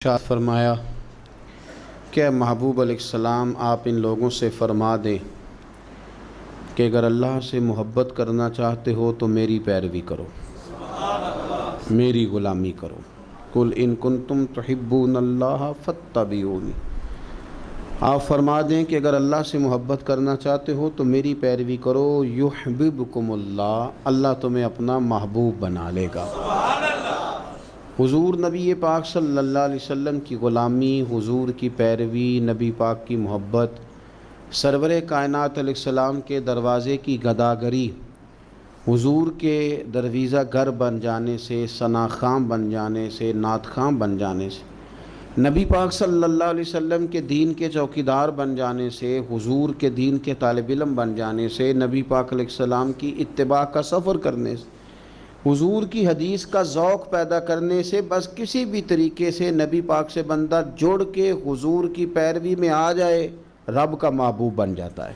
ارشاد فرمایا کہ محبوب علیہ السلام آپ ان لوگوں سے فرما دیں کہ اگر اللہ سے محبت کرنا چاہتے ہو تو میری پیروی کرو، میری غلامی کرو۔ قل ان کنتم تحبون اللہ فاتبعونی، آپ فرما دیں کہ اگر اللہ سے محبت کرنا چاہتے ہو تو میری پیروی کرو، یحببکم اللہ، اللہ تمہیں اپنا محبوب بنا لے گا۔ حضور نبی پاک صلی اللہ علیہ وسلم کی غلامی، حضور کی پیروی، نبی پاک کی محبت، سرور کائنات علیہ السلام کے دروازے کی گداگری، حضور کے درویزہ گر بن جانے سے، ثنا خواں بن جانے سے، نعت خواں بن جانے سے، نبی پاک صلی اللہ علیہ وسلم کے دین کے چوکیدار بن جانے سے، حضور کے دین کے طالب علم بن جانے سے، نبی پاک علیہ السلام کی اتباع کا سفر کرنے سے، حضور کی حدیث کا ذوق پیدا کرنے سے، بس کسی بھی طریقے سے نبی پاک سے بندہ جڑ کے حضور کی پیروی میں آ جائے، رب کا محبوب بن جاتا ہے۔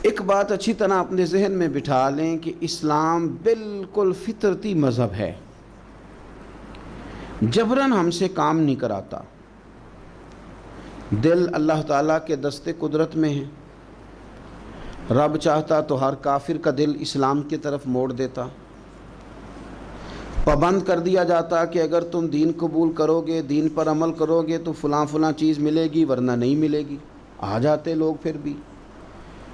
ایک بات اچھی طرح اپنے ذہن میں بٹھا لیں کہ اسلام بالکل فطرتی مذہب ہے، جبراً ہم سے کام نہیں کراتا۔ دل اللہ تعالیٰ کے دست قدرت میں ہے، رب چاہتا تو ہر کافر کا دل اسلام کی طرف موڑ دیتا، پابند کر دیا جاتا کہ اگر تم دین قبول کرو گے، دین پر عمل کرو گے تو فلاں فلاں چیز ملے گی، ورنہ نہیں ملے گی۔ آ جاتے لوگ پھر بھی،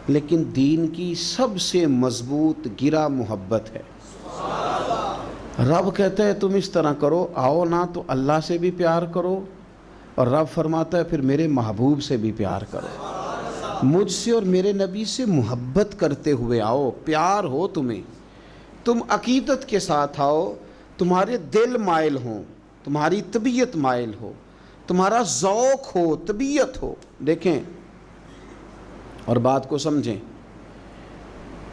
لیکن دین کی سب سے مضبوط گرہ محبت ہے۔ رب کہتا ہے تم اس طرح کرو، آؤ نا تو اللہ سے بھی پیار کرو، اور رب فرماتا ہے پھر میرے محبوب سے بھی پیار کرو، مجھ سے اور میرے نبی سے محبت کرتے ہوئے آؤ، پیار ہو تمہیں، تم عقیدت کے ساتھ آؤ، تمہارے دل مائل ہوں، تمہاری طبیعت مائل ہو، تمہارا ذوق ہو، طبیعت ہو۔ دیکھیں اور بات کو سمجھیں،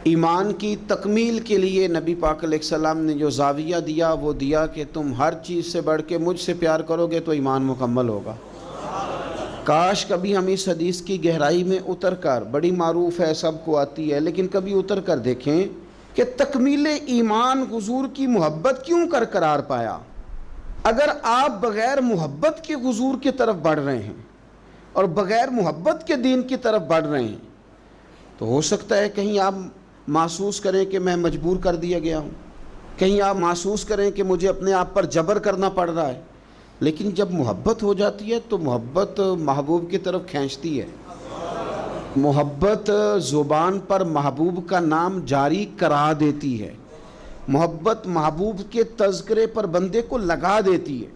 ایمان کی تکمیل کے لیے نبی پاک علیہ السلام نے جو زاویہ دیا وہ دیا کہ تم ہر چیز سے بڑھ کے مجھ سے پیار کرو گے تو ایمان مکمل ہوگا۔ کاش کبھی ہم اس حدیث کی گہرائی میں اتر کر، بڑی معروف ہے، سب کو آتی ہے، لیکن کبھی اتر کر دیکھیں کہ تکمیل ایمان حضور کی محبت کیوں قرار پایا۔ اگر آپ بغیر محبت کے حضور کی طرف بڑھ رہے ہیں اور بغیر محبت کے دین کی طرف بڑھ رہے ہیں تو ہو سکتا ہے کہیں آپ محسوس کریں کہ میں مجبور کر دیا گیا ہوں، کہیں آپ محسوس کریں کہ مجھے اپنے آپ پر جبر کرنا پڑ رہا ہے، لیکن جب محبت ہو جاتی ہے تو محبت محبوب کی طرف کھینچتی ہے۔ محبت زبان پر محبوب کا نام جاری کرا دیتی ہے، محبت محبوب کے تذکرے پر بندے کو لگا دیتی ہے،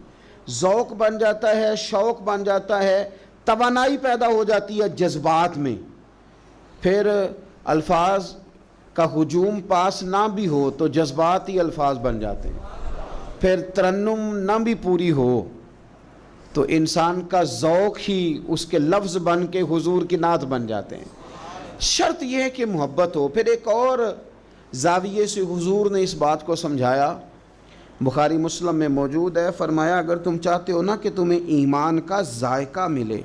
ذوق بن جاتا ہے، شوق بن جاتا ہے، توانائی پیدا ہو جاتی ہے جذبات میں۔ پھر الفاظ کا ہجوم پاس نہ بھی ہو تو جذباتی الفاظ بن جاتے ہیں، پھر ترنم نہ بھی پوری ہو تو انسان کا ذوق ہی اس کے لفظ بن کے حضور کی نعت بن جاتے ہیں۔ شرط یہ ہے کہ محبت ہو۔ پھر ایک اور زاویے سے حضور نے اس بات کو سمجھایا، بخاری مسلم میں موجود ہے، فرمایا اگر تم چاہتے ہو نا کہ تمہیں ایمان کا ذائقہ ملے،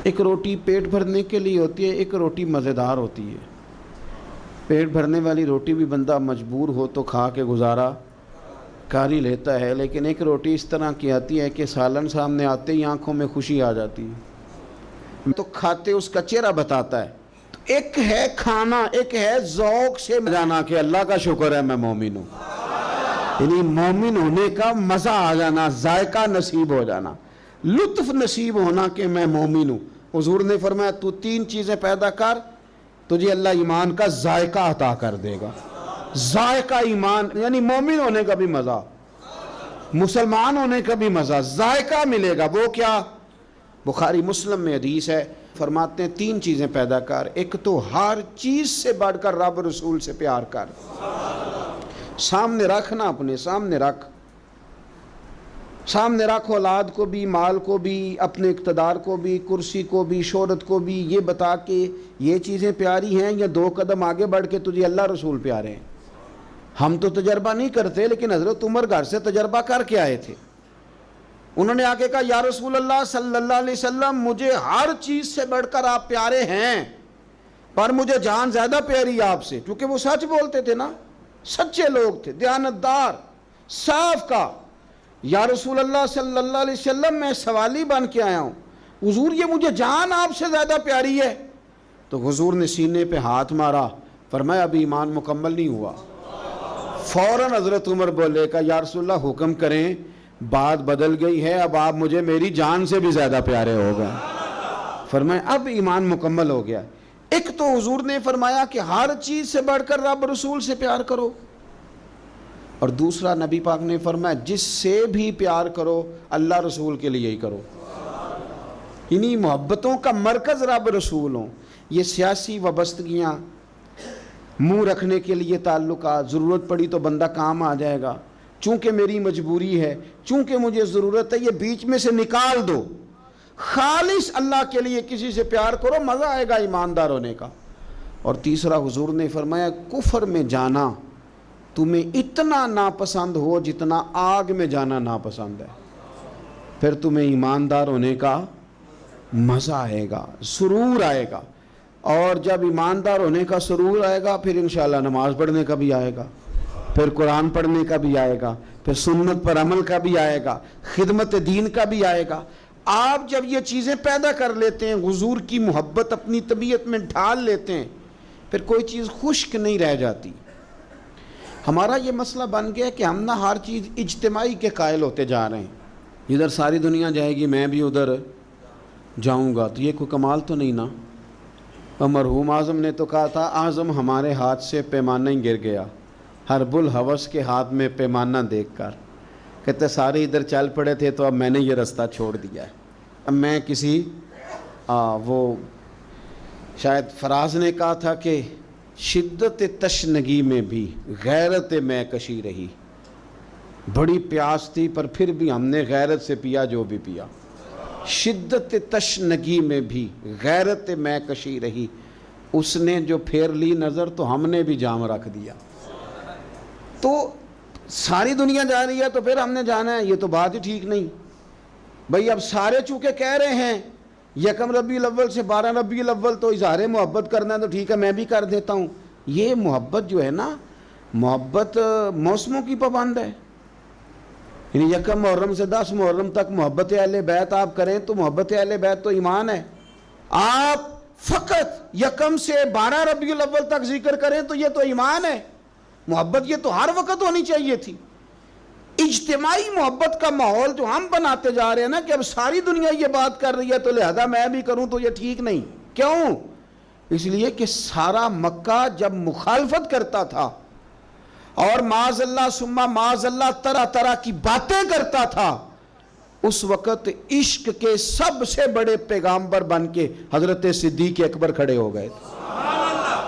ایک روٹی پیٹ بھرنے کے لیے ہوتی ہے، ایک روٹی مزیدار ہوتی ہے۔ پیٹ بھرنے والی روٹی بھی بندہ مجبور ہو تو کھا کے گزارا کر ہی لیتا ہے، لیکن ایک روٹی اس طرح کی آتی ہے کہ سالن سامنے آتے ہی آنکھوں میں خوشی آ جاتی ہے، تو کھاتے اس کا چہرہ بتاتا ہے۔ تو ایک ہے کھانا، ایک ہے ذوق سے جانا کہ اللہ کا شکر ہے میں مومن ہوں، یعنی مومن ہونے کا مزہ آ جانا، ذائقہ نصیب ہو جانا، لطف نصیب ہونا کہ میں مومن ہوں۔ حضور نے فرمایا تو تین چیزیں پیدا کر، تجھے اللہ ایمان کا ذائقہ عطا کر دے گا۔ ذائقہ ایمان یعنی مومن ہونے کا بھی مزہ، مسلمان ہونے کا بھی مزہ، ذائقہ ملے گا۔ وہ کیا؟ بخاری مسلم میں حدیث ہے، فرماتے ہیں تین چیزیں پیدا کر، ایک تو ہر چیز سے بڑھ کر رب رسول سے پیار کر، سامنے رکھنا، اپنے سامنے رکھ، سامنے رکھ اولاد کو بھی، مال کو بھی، اپنے اقتدار کو بھی، کرسی کو بھی، شہرت کو بھی، یہ بتا کہ یہ چیزیں پیاری ہیں یا دو قدم آگے بڑھ کے تجھے اللہ رسول پیارے ہیں۔ ہم تو تجربہ نہیں کرتے، لیکن حضرت عمر گھر سے تجربہ کر کے آئے تھے۔ انہوں نے آگے کہا یا رسول اللہ صلی اللہ علیہ وسلم، مجھے ہر چیز سے بڑھ کر آپ پیارے ہیں، پر مجھے جان زیادہ پیاری آپ سے، کیونکہ وہ سچ بولتے تھے نا، سچے لوگ تھے، دیانتدار، صاف کہا یا رسول اللہ صلی اللہ علیہ وسلم میں سوالی بن کے آیا ہوں، حضور یہ مجھے جان آپ سے زیادہ پیاری ہے۔ تو حضور نے سینے پہ ہاتھ مارا، فرمایا ابھی ایمان مکمل نہیں ہوا۔ فوراً حضرت عمر بولے کہ یا رسول اللہ حکم کریں، بات بدل گئی ہے، اب آپ مجھے میری جان سے بھی زیادہ پیارے ہو گئے۔ فرمایا اب ایمان مکمل ہو گیا۔ ایک تو حضور نے فرمایا کہ ہر چیز سے بڑھ کر رب رسول سے پیار کرو، اور دوسرا نبی پاک نے فرمایا جس سے بھی پیار کرو اللہ رسول کے لیے ہی کرو۔ انہی محبتوں کا مرکز رب رسول ہوں۔ یہ سیاسی وابستگیاں، منہ رکھنے کے لیے تعلقات، ضرورت پڑی تو بندہ کام آ جائے گا، چونکہ میری مجبوری ہے، چونکہ مجھے ضرورت ہے، یہ بیچ میں سے نکال دو۔ خالص اللہ کے لیے کسی سے پیار کرو، مزہ آئے گا ایماندار ہونے کا۔ اور تیسرا حضور نے فرمایا کفر میں جانا تمہیں اتنا ناپسند ہو جتنا آگ میں جانا ناپسند ہے، پھر تمہیں ایماندار ہونے کا مزہ آئے گا، سرور آئے گا۔ اور جب ایماندار ہونے کا سرور آئے گا پھر انشاءاللہ نماز پڑھنے کا بھی آئے گا، پھر قرآن پڑھنے کا بھی آئے گا، پھر سنت پر عمل کا بھی آئے گا، خدمت دین کا بھی آئے گا۔ آپ جب یہ چیزیں پیدا کر لیتے ہیں، حضور کی محبت اپنی طبیعت میں ڈھال لیتے ہیں، پھر کوئی چیز خشک نہیں رہ جاتی۔ ہمارا یہ مسئلہ بن گیا کہ ہم نہ ہر چیز اجتماعی کے قائل ہوتے جا رہے ہیں، ادھر ساری دنیا جائے گی میں بھی ادھر جاؤں گا، تو یہ کوئی کمال تو نہیں نا۔ اور مرحوم اعظم نے تو کہا تھا اعظم ہمارے ہاتھ سے پیمانہ ہی گر گیا، حرب الحوث کے ہاتھ میں پیمانہ دیکھ کر، کہتے سارے ادھر چل پڑے تھے تو اب میں نے یہ رستہ چھوڑ دیا ہے، اب میں کسی وہ شاید فراز نے کہا تھا کہ شدت تشنگی میں بھی غیرت میں کشی رہی، بڑی پیاس تھی پر پھر بھی ہم نے غیرت سے پیا جو بھی پیا، شدت تشنگی میں بھی غیرت میں کشی رہی، اس نے جو پھیر لی نظر تو ہم نے بھی جام رکھ دیا۔ تو ساری دنیا جا رہی ہے تو پھر ہم نے جانا ہے، یہ تو بات ہی ٹھیک نہیں بھئی۔ اب سارے چونکہ کہہ رہے ہیں یکم ربیع الاول سے 12 ربیع الاول تو اظہار محبت کرنا ہے تو ٹھیک ہے میں بھی کر دیتا ہوں۔ یہ محبت جو ہے نا، محبت موسموں کی پابند ہے، یعنی یکم محرم سے 10 محرم تک محبت اہل بیت آپ کریں تو محبت اہل بیت تو ایمان ہے۔ آپ فقط یکم سے 12 ربیع الاول تک ذکر کریں تو یہ تو ایمان ہے۔ محبت یہ تو ہر وقت ہونی چاہیے تھی۔ اجتماعی محبت کا ماحول جو ہم بناتے جا رہے ہیں نا کہ اب ساری دنیا یہ بات کر رہی ہے تو لہذا میں بھی کروں تو یہ ٹھیک نہیں۔ کیوں؟ اس لیے کہ سارا مکہ جب مخالفت کرتا تھا اور معاذ اللہ ثم معاذ اللہ طرح طرح کی باتیں کرتا تھا، اس وقت عشق کے سب سے بڑے پیغامبر بن کے حضرت صدیق اکبر کھڑے ہو گئے تھے۔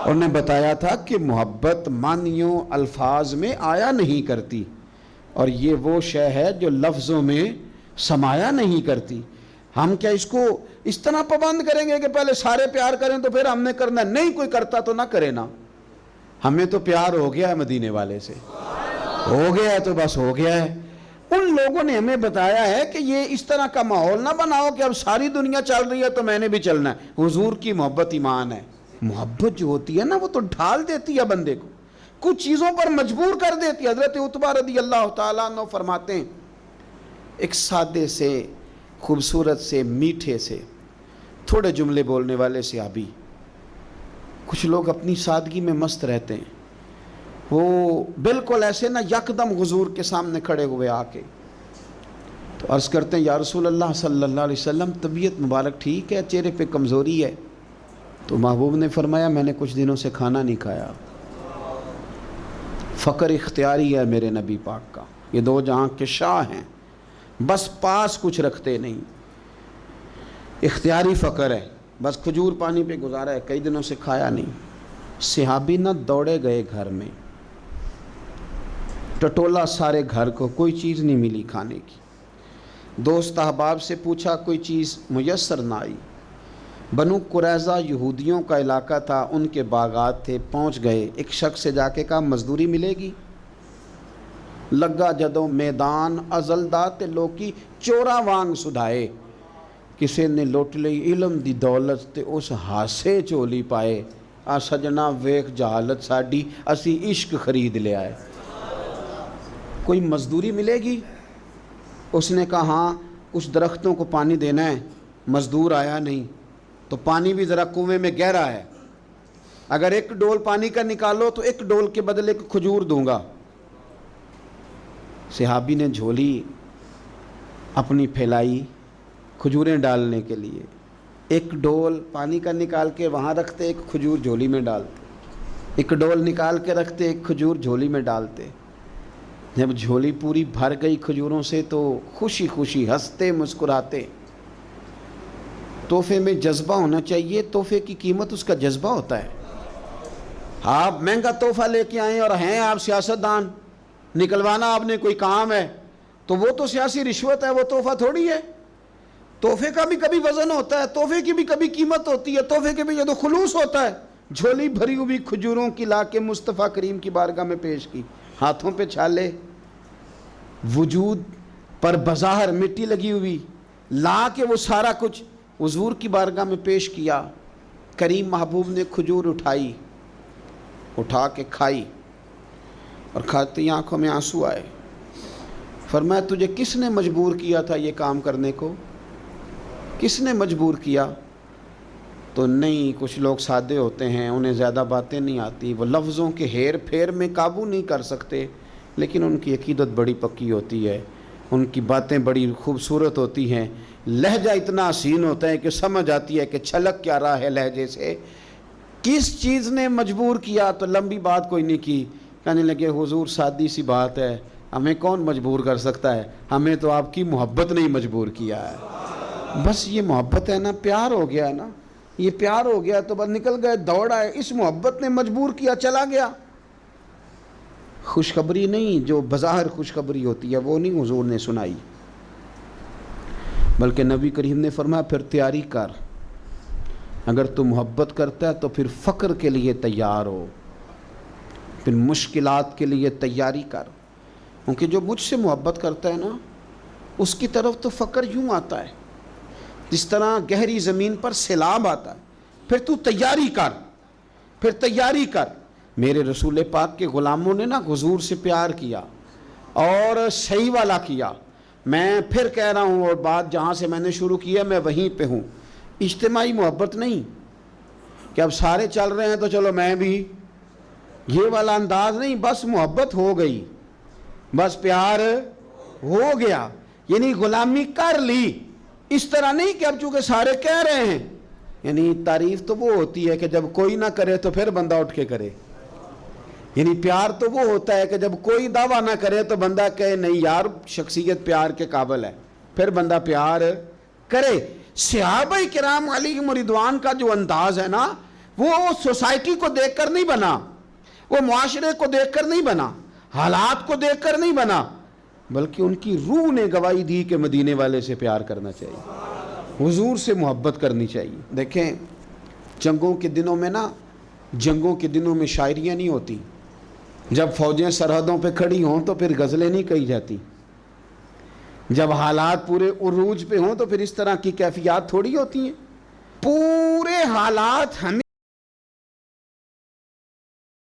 انہوں نے بتایا تھا کہ محبت معنیوں الفاظ میں آیا نہیں کرتی، اور یہ وہ شے ہے جو لفظوں میں سمایا نہیں کرتی۔ ہم کیا اس کو اس طرح پابند کریں گے کہ پہلے سارے پیار کریں تو پھر ہم نے کرنا ہے؟ نہیں، کوئی کرتا تو نہ کرے نا، ہمیں تو پیار ہو گیا ہے مدینے والے سے، ہو گیا ہے تو بس ہو گیا ہے۔ ان لوگوں نے ہمیں بتایا ہے کہ یہ اس طرح کا ماحول نہ بناؤ کہ اب ساری دنیا چل رہی ہے تو میں نے بھی چلنا ہے۔ حضور کی محبت ایمان ہے۔ محبت جو ہوتی ہے نا وہ تو ڈھال دیتی ہے بندے کو، کچھ چیزوں پر مجبور کر دیتی ہے۔ حضرت عتبہ رضی اللہ تعالیٰ عنہ فرماتے ہیں ایک سادے سے، خوبصورت سے، میٹھے سے، تھوڑے جملے بولنے والے صحابی، کچھ لوگ اپنی سادگی میں مست رہتے ہیں، وہ بالکل ایسے نہ یکدم حضور کے سامنے کھڑے ہوئے آ کے تو عرض کرتے ہیں یا رسول اللہ صلی اللہ علیہ وسلم طبیعت مبارک ٹھیک ہے، چہرے پہ کمزوری ہے؟ تو محبوب نے فرمایا میں نے کچھ دنوں سے کھانا نہیں کھایا۔ فقر اختیاری ہے میرے نبی پاک کا، یہ دو جہاں کے شاہ ہیں، بس پاس کچھ رکھتے نہیں، اختیاری فقر ہے، بس کھجور پانی پہ گزارا ہے، کئی دنوں سے کھایا نہیں۔ صحابی نہ دوڑے گئے گھر میں، ٹٹولا سارے گھر کو، کوئی چیز نہیں ملی کھانے کی۔ دوست احباب سے پوچھا، کوئی چیز میسر نہ آئی۔ بنو قریظہ یہودیوں کا علاقہ تھا، ان کے باغات تھے، پہنچ گئے، ایک شخص سے جا کے کہا مزدوری ملے گی؟ لگا جدوں میدان ازل دا تے لوکی چورا وانگ سدھائے، کسی نے لوٹ لئی علم دی دولت تے اس ہاسے چولی پائے، آ سجنا ویکھ جہالت ساڈی، اسی عشق خرید لے آئے۔ کوئی مزدوری ملے گی؟ اس نے کہا ہاں کچھ درختوں کو پانی دینا ہے، مزدور آیا نہیں، تو پانی بھی ذرا کنویں میں گہرا ہے، اگر ایک ڈول پانی کا نکالو تو ایک ڈول کے بدلے ایک کھجور دوں گا۔ صحابی نے جھولی اپنی پھیلائی کھجوریں ڈالنے کے لیے، ایک ڈول پانی کا نکال کے وہاں رکھتے، ایک کھجور جھولی میں ڈالتے، ایک ڈول نکال کے رکھتے، ایک کھجور جھولی میں ڈالتے۔ جب جھولی پوری بھر گئی کھجوروں سے تو خوشی خوشی ہنستے مسکراتے۔ تحفے میں جذبہ ہونا چاہیے، تحفے کی قیمت اس کا جذبہ ہوتا ہے۔ آپ مہنگا تحفہ لے کے آئیں اور ہیں آپ سیاستدان، نکلوانا آپ نے کوئی کام ہے، تو وہ تو سیاسی رشوت ہے، وہ تحفہ تھوڑی ہے۔ تحفے کا بھی کبھی وزن ہوتا ہے، تحفے کی بھی کبھی قیمت ہوتی ہے، تحفے کے بھی جب خلوص ہوتا ہے۔ جھولی بھری ہوئی کھجوروں کی لا کے مصطفیٰ کریم کی بارگاہ میں پیش کی، ہاتھوں پہ چھالے، وجود پر بظاہر مٹی لگی ہوئی، لا کے وہ سارا کچھ حضور کی بارگاہ میں پیش کیا۔ کریم محبوب نے کھجور اٹھائی، اٹھا کے کھائی، اور کھاتے ہی آنکھوں میں آنسو آئے۔ فرمایا تجھے کس نے مجبور کیا تھا یہ کام کرنے کو؟ کس نے مجبور کیا؟ تو نہیں، کچھ لوگ سادے ہوتے ہیں، انہیں زیادہ باتیں نہیں آتی، وہ لفظوں کے ہیر پھیر میں قابو نہیں کر سکتے، لیکن ان کی عقیدت بڑی پکی ہوتی ہے، ان کی باتیں بڑی خوبصورت ہوتی ہیں، لہجہ اتنا حسین ہوتا ہے کہ سمجھ آتی ہے کہ چھلک کیا رہا ہے لہجے سے۔ کس چیز نے مجبور کیا؟ تو لمبی بات کوئی نہیں کی، کہنے لگے حضور سادی سی بات ہے، ہمیں کون مجبور کر سکتا ہے، ہمیں تو آپ کی محبت نے ہی مجبور کیا ہے۔ بس یہ محبت ہے نا، پیار ہو گیا نا، یہ پیار ہو گیا تو بس نکل گئے، دوڑ آئے، اس محبت نے مجبور کیا، چلا گیا۔ خوشخبری نہیں، جو بظاہر خوشخبری ہوتی ہے وہ نہیں حضور نے سنائی، بلکہ نبی کریم نے فرمایا پھر تیاری کر، اگر تو محبت کرتا ہے تو پھر فقر کے لیے تیار ہو، پھر مشکلات کے لیے تیاری کر، کیونکہ جو مجھ سے محبت کرتا ہے نا اس کی طرف تو فقر یوں آتا ہے جس طرح گہری زمین پر سیلاب آتا ہے۔ پھر تو تیاری کر، پھر تیاری کر۔ میرے رسول پاک کے غلاموں نے نا حضور سے پیار کیا اور صحیح والا کیا۔ میں پھر کہہ رہا ہوں، اور بات جہاں سے میں نے شروع کی ہے میں وہیں پہ ہوں، اجتماعی محبت نہیں کہ اب سارے چل رہے ہیں تو چلو میں بھی، یہ والا انداز نہیں، بس محبت ہو گئی، بس پیار ہو گیا، یعنی غلامی کر لی۔ اس طرح نہیں کہ اب چونکہ سارے کہہ رہے ہیں، یعنی تعریف تو وہ ہوتی ہے کہ جب کوئی نہ کرے تو پھر بندہ اٹھ کے کرے، یعنی پیار تو وہ ہوتا ہے کہ جب کوئی دعویٰ نہ کرے تو بندہ کہے نہیں یار شخصیت پیار کے قابل ہے، پھر بندہ پیار کرے۔ صحابہ کرام علیہم رضوان کا جو انداز ہے نا، وہ سوسائٹی کو دیکھ کر نہیں بنا، وہ معاشرے کو دیکھ کر نہیں بنا، حالات کو دیکھ کر نہیں بنا، بلکہ ان کی روح نے گواہی دی کہ مدینے والے سے پیار کرنا چاہیے، حضور سے محبت کرنی چاہیے۔ دیکھیں جنگوں کے دنوں میں نا، جنگوں کے دنوں میں شاعریاں نہیں ہوتی، جب فوجیں سرحدوں پہ کھڑی ہوں تو پھر غزلیں نہیں کہی جاتی، جب حالات پورے عروج پہ ہوں تو پھر اس طرح کی کیفیات تھوڑی ہوتی ہیں۔ پورے حالات ہمیں